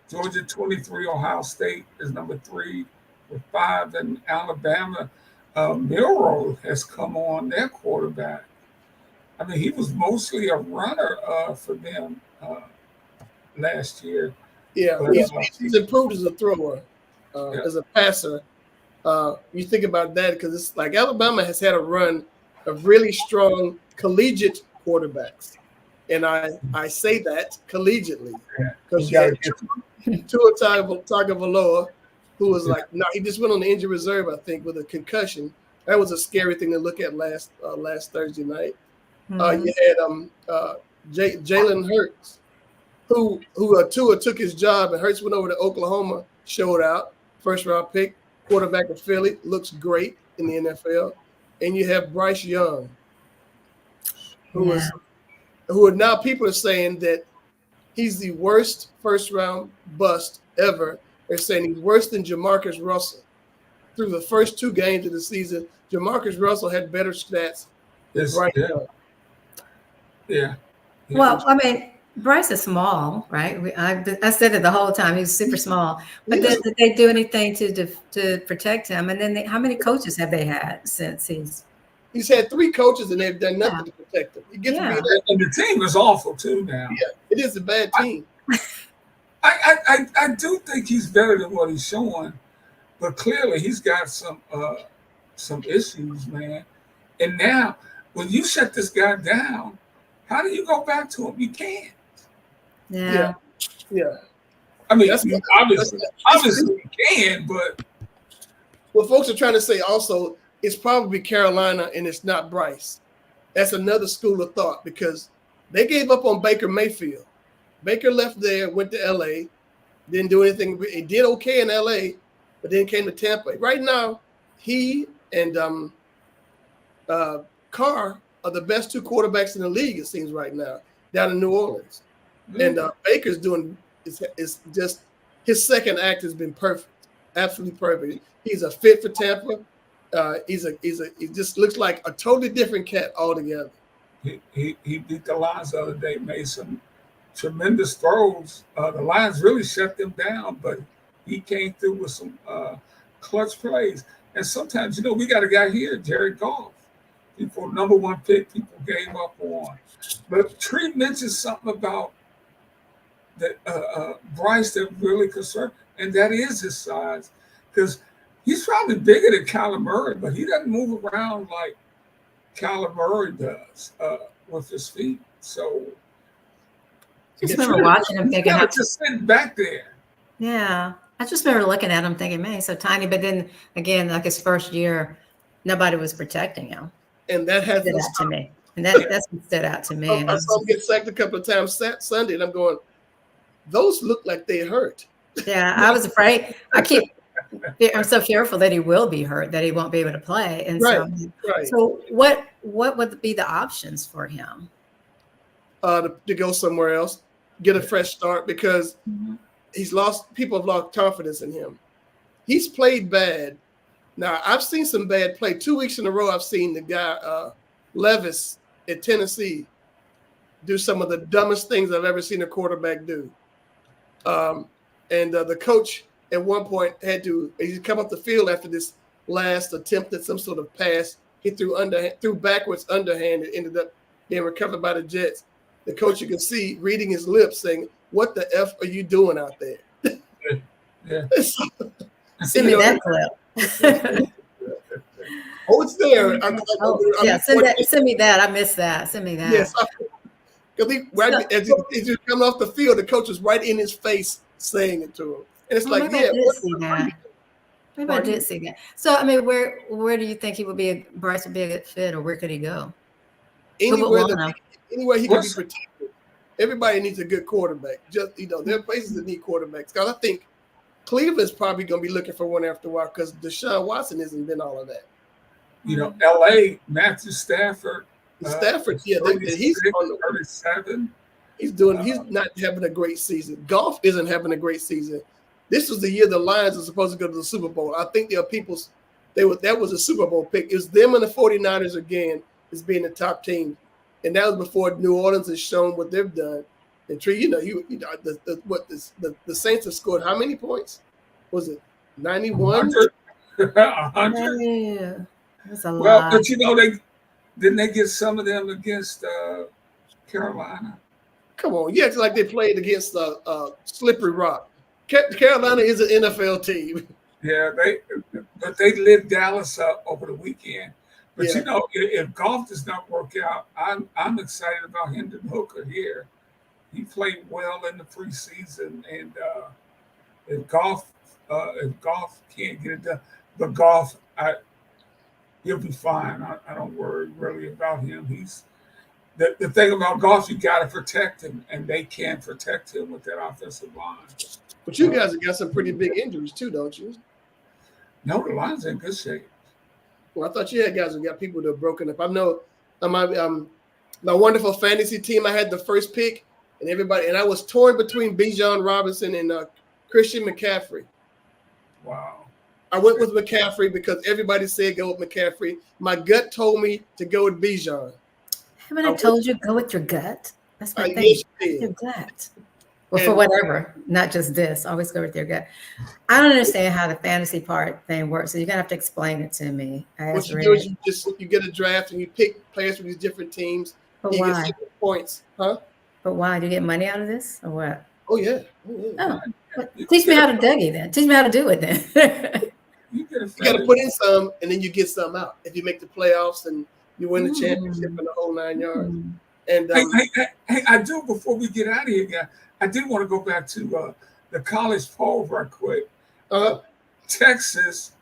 Georgia 23, Ohio State is number 3 with 5, and Alabama, Milroe has come on, their quarterback. I mean, he was mostly a runner for them last year. Yeah, but, he's improved as a thrower, as a passer. You think about that because it's like Alabama has had a run of really strong collegiate quarterbacks, and I say that collegiately because you had Tua Tagovailoa, who was he just went on the injury reserve, I think, with a concussion. That was a scary thing to look at last Thursday night. Mm-hmm. You had Jalen Hurts, who Tua took his job, and Hurts went over to Oklahoma, showed out, first-round pick, quarterback of Philly, looks great in the NFL. And you have Bryce Young, who now people are saying that he's the worst first-round bust ever. They're saying he's worse than Jamarcus Russell. through the first 2 games of the season, Jamarcus Russell had better stats. Right. Yeah. Well, I mean, Bryce is small, right? I said it the whole time. He's super small. But then did they do anything to protect him? And then how many coaches have they had since he's had 3 coaches and they've done nothing to protect him. He gets to be and the team is awful too now. Yeah, it is a bad team. I do think he's better than what he's showing, but clearly he's got some issues, man. And now when you shut this guy down, how do you go back to him? You can't. Yeah. I mean, obviously you can, but what folks are trying to say also, it's probably Carolina and it's not Bryce. That's another school of thought because they gave up on Baker Mayfield. Baker left there, went to LA, didn't do anything. He did okay in LA, but then came to Tampa. Right now, he and Carr are the best 2 quarterbacks in the league, it seems right now, down in New Orleans. And Baker's doing is just his second act has been perfect, absolutely perfect. He's a fit for Tampa. He just looks like a totally different cat altogether. He beat the Lions the other day, made some tremendous throws. The Lions really shut them down, but he came through with some clutch plays. And sometimes, we got a guy here, Jared Goff. People, #1 pick, people gave up on. But Tree mentioned something about that Bryce that really concerned, and that is his size. Because he's probably bigger than Kyler Murray, but he doesn't move around like Kyler Murray does with his feet. So I just remember watching him thinking, just sitting back there. Yeah. I just remember looking at him thinking, man, he's so tiny. But then again, like his first year, nobody was protecting him. And that has stood out to me. And that's what stood out to me. I saw him get sacked a couple of times Sunday, and I'm going, those look like they hurt. Yeah, I was afraid. I'm so fearful that he will be hurt, that he won't be able to play. And so what would be the options for him? To go somewhere else, get a fresh start, because people have lost confidence in him. He's played bad. Now, I've seen some bad play. 2 weeks in a row, I've seen the guy, Levis at Tennessee, do some of the dumbest things I've ever seen a quarterback do. And the coach at one point he come up the field after this last attempt at some sort of pass. He threw backwards underhand. It ended up being recovered by the Jets. The coach, you can see reading his lips saying, "What the F are you doing out there?" Yeah. Send me that clip. Oh, it's there. Send me that. I missed that. Send me that. Yes. As he's coming off the field, the coach was right in his face saying it to him. And it's maybe I did see that. So, I mean, where do you think Bryce would be a good fit, or where could he go? Anywhere he can be protected. Everybody needs a good quarterback. Just, there are places that need quarterbacks. Because I think Cleveland's probably going to be looking for one after a while, because Deshaun Watson hasn't been all of that. LA, Matthew Stafford. He's on the 37. He's not having a great season. Goff isn't having a great season. This was the year the Lions are supposed to go to the Super Bowl. I think there are that was a Super Bowl pick. It was them and the 49ers again as being the top team. And that was before New Orleans has shown what they've done. And Tree, the Saints have scored how many points? Was it 91? 100. Yeah, that's a lot. Well, but didn't they get some of them against Carolina? Come on, yeah, it's like they played against Slippery Rock. Carolina is an NFL team. Yeah, they lit Dallas up over the weekend. But if Goff does not work out, I'm excited about Hendon Hooker here. He played well in the preseason, and if Goff can't get it done, but Goff, he'll be fine. I don't worry really about him. He's the thing about Goff, you got to protect him, and they can protect him with that offensive line. But you guys have got some pretty big injuries too, don't you? No, the line's in good shape. Well, I thought you had guys who got people that are broken up. I know my wonderful fantasy team, I had the first pick, and I was torn between Bijan Robinson and Christian McCaffrey. Wow. I went with McCaffrey because everybody said go with McCaffrey. My gut told me to go with Bijan. Haven't I told you go with your gut? That's my thing. Yes, you did. Your gut. Well, for whatever, not just this. Always go with your gut. I don't understand how the fantasy part thing works, so you're gonna have to explain it to me. What you do is you get a draft and you pick players from these different teams. But you why? get points, huh? But why? Do you get money out of this, or what? Oh yeah. Oh, teach me how to Dougie then. Teach me how to do it then. You got to put in some, and then you get some out. If you make the playoffs and you win the championship and the whole 9 yards. And hey, I do, before we get out of here, guys, I did want to go back to the college poll right quick. Texas,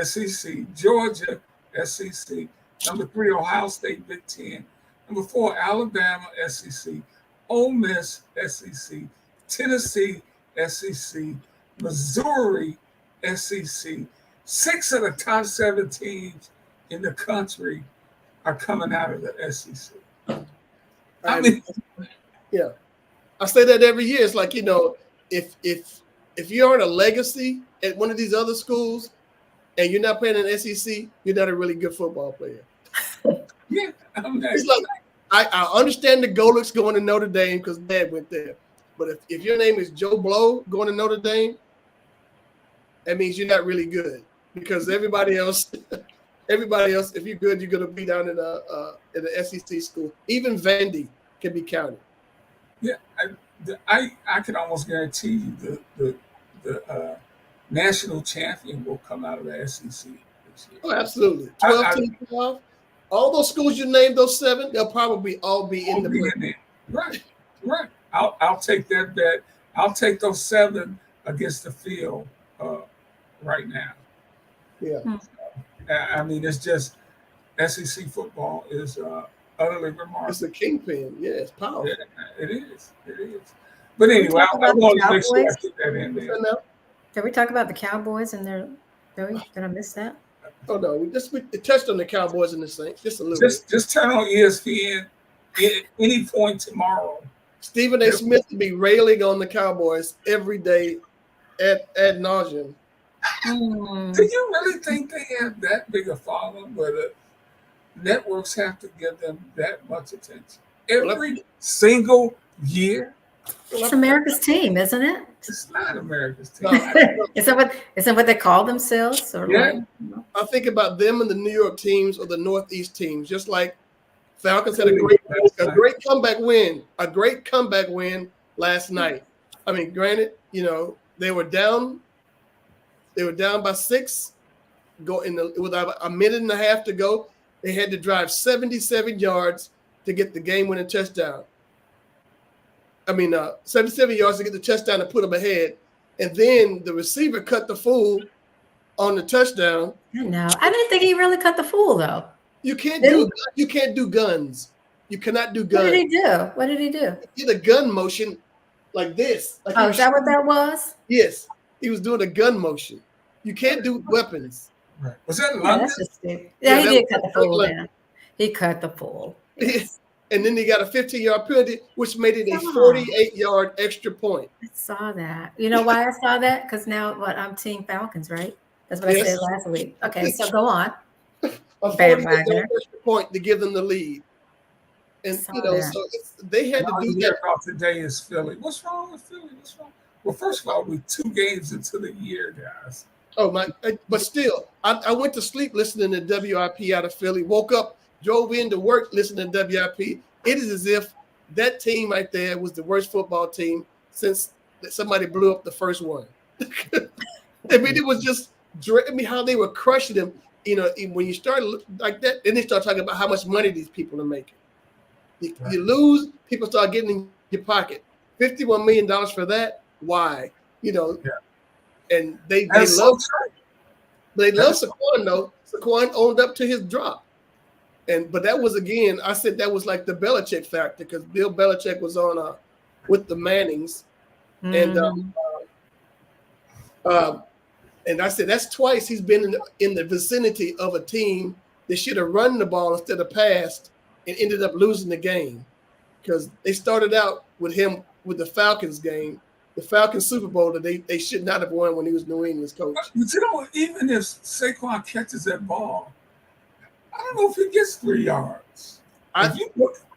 SEC. Georgia, SEC. Number 3, Ohio State, Big Ten. Number 4, Alabama, SEC. Ole Miss, SEC. Tennessee, SEC. Missouri, SEC. 6 of the top 7 teams in the country are coming out of the SEC. I mean, yeah, I say that every year. It's like, you know, if you aren't a legacy at one of these other schools and you're not playing in the SEC, you're not a really good football player. Yeah, it's like I understand the Golics going to Notre Dame because Dad went there, but if your name is Joe Blow going to Notre Dame, that means you're not really good because everybody else, if you're good, you're going to be down in the SEC school. Even Vandy can be counted. Yeah, I can almost guarantee you the national champion will come out of the SEC this year. Oh, absolutely. 12. All those schools you named, those 7, they'll probably all be in the play. Right. I'll take that bet. I'll take those 7 against the field right now. Yeah. I mean, it's just SEC football is utterly remarkable. It's a kingpin. Yeah, it's powerful. Yeah, it is. But anyway, I want to make sure I get that in there. Can we talk about the Cowboys and their? Did I miss that? Oh no, we touched on the Cowboys and the Saints just a little bit. Just turn on ESPN at any point tomorrow. Stephen A. Smith will be railing on the Cowboys every day ad nauseum. Do you really think they have that big a following where the networks have to give them that much attention every single year? It's America's team, isn't it? It's not America's team. Is that what they call themselves? Or yeah. I think about them and the New York teams or the Northeast teams, just like Falcons had a great comeback win. A great comeback win last night. I mean, granted, you know, they were down by 6. With a minute and a half to go. They had to drive 77 yards to get the game-winning touchdown. 77 yards to get the touchdown and put them ahead. And then the receiver cut the fool on the touchdown. No, I didn't think he really cut the fool, though. You can't do guns. You cannot do guns. What did he do? He did a gun motion like this. Like is that what that was? Yes. He was doing a gun motion. You can't do weapons. Right. Was that London? Yeah, he did cut the fool down. He cut the fool. Yes. And then he got a 15-yard penalty, which made it a 48-yard extra point. I saw that. You know why I saw that? Because now I'm Team Falcons, right? That's what I said last week. Okay, so go on. A 48-yard extra point to give them the lead. And, so they had to do that. About today is Philly. What's wrong with Philly? What's wrong? Well, first of all, we're 2 games into the year, guys. Oh, my. But still, I went to sleep listening to WIP out of Philly, woke up, drove into work listening to WIP. It is as if that team right there was the worst football team since somebody blew up the first one. I mean, it was just, how they were crushing them. You know, when you start like that, then they start talking about how much money these people are making. You lose, people start getting in your pocket. $51 million for that? Why? You know, and they love Saquon, though. Saquon owned up to his drop. But that was, again, I said that was like the Belichick factor because Bill Belichick was on with the Mannings. And I said that's twice he's been in the vicinity of a team that should have run the ball instead of passed and ended up losing the game because they started out with him with the Falcons game the Falcons Super Bowl that they should not have won when he was New England's coach. But you know, even if Saquon catches that ball, I don't know if he gets 3 yards.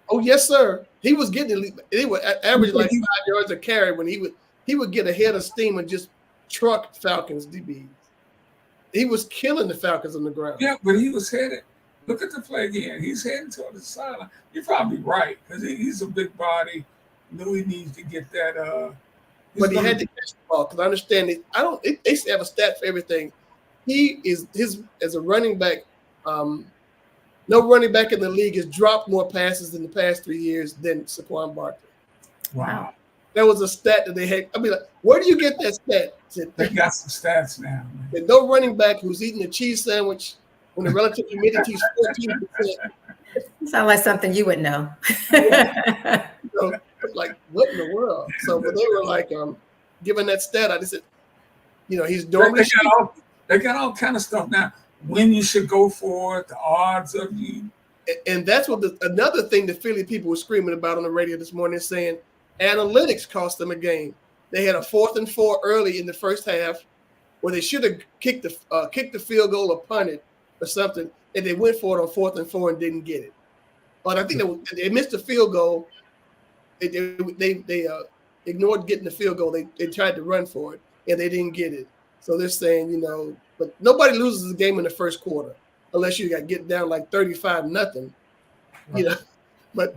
Oh yes, sir. He was getting it would average like 5 yards a carry when he would get ahead of steam and just truck Falcons DBs. He was killing the Falcons on the ground. Yeah, but he was headed. Look at the play again. He's heading toward the sideline. You're probably right because he's a big body. Knew he needs to get that. But he had to catch the ball because I understand it. They have a stat for everything. He is as a running back. No running back in the league has dropped more passes in the past 3 years than Saquon Barkley. Wow. That was a stat that they had. I mean, like, where do you get that stat? They got some stats now. And no running back who's eating a cheese sandwich when the relative humidity is 14%. Sounds like something you would know. So, like, what in the world? So, but they were like, given that stat, I just said, he's normally. They got all kind of stuff now. When you should go for it, the odds of you. And that's what another thing the Philly people were screaming about on the radio this morning, saying analytics cost them a game. They had a 4th and 4 early in the first half where they should have kicked the field goal or punted or something, and they went for it on 4th and 4 and didn't get it. But I think they missed the field goal. They ignored getting the field goal. They tried to run for it, and they didn't get it. So they're saying, but nobody loses a game in the first quarter unless you got get down like 35-0, Right. But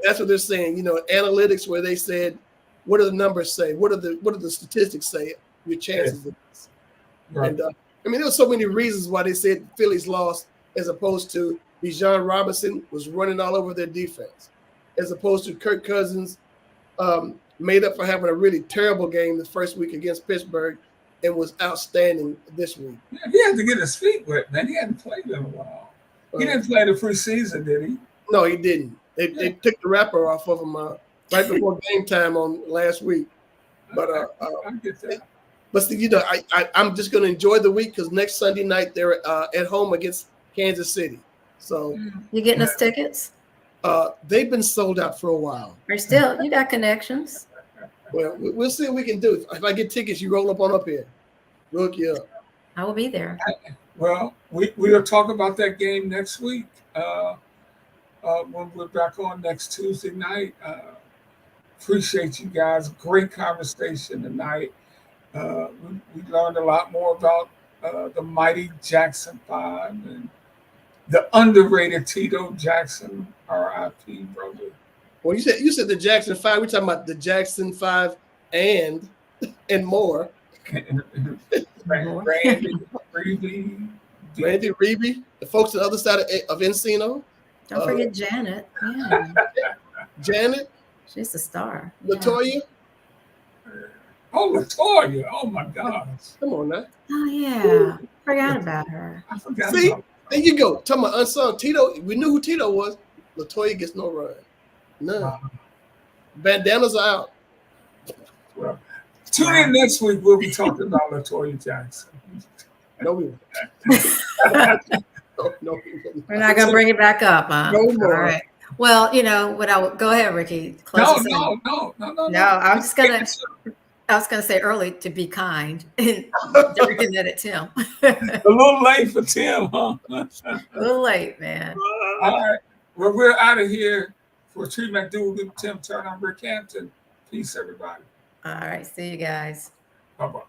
that's what they're saying. Analytics where they said, what do the numbers say? What do the statistics say? Your chances of this. Right. And there were so many reasons why they said Phillies lost, as opposed to Bijan Robinson was running all over their defense, as opposed to Kirk Cousins made up for having a really terrible game the first week against Pittsburgh and was outstanding this week. Yeah, he had to get his feet wet, man. He hadn't played in a while. He didn't play the preseason, did he? No, he didn't. They took the wrapper off of him right before game time on last week. But I get that. But I'm just going to enjoy the week because next Sunday night they're at home against Kansas City. So you getting us tickets? They've been sold out for a while. You got connections. Well, we'll see what we can do. If I get tickets, you roll up here. We'll hook you up. I will be there. Well, we'll talk about that game next week when we're back on next Tuesday night. Appreciate you guys. Great conversation tonight. We learned a lot more about the mighty Jackson 5 and the underrated Tito Jackson, R.I.P. brother. Well, you said the Jackson 5. We're talking about the Jackson 5 and more. Randy Reeby, the folks on the other side of Encino. Don't forget Janet. Yeah. Janet. She's a star. Latoya. Oh, Latoya. Oh, my gosh. Come on now. Oh, yeah. Forgot about her. I forgot. See, there you go. Talking about unsung Tito. We knew who Tito was. Latoya gets no run. None. Bandanas are out. Well, tune in next week. We'll be talking about Latoya Jackson. No, we won't. No, we're not going to bring it back up, huh? No more. All right. Well, go ahead, Ricky. No. I was going to say early to be kind and directing it at Tim. A little late for Tim, huh? A little late, man. All right. Well, we're out of here. For Tree McDougal, Tim Turner, I'm Rick Hampton. Peace, everybody. All right. See you guys. Bye-bye.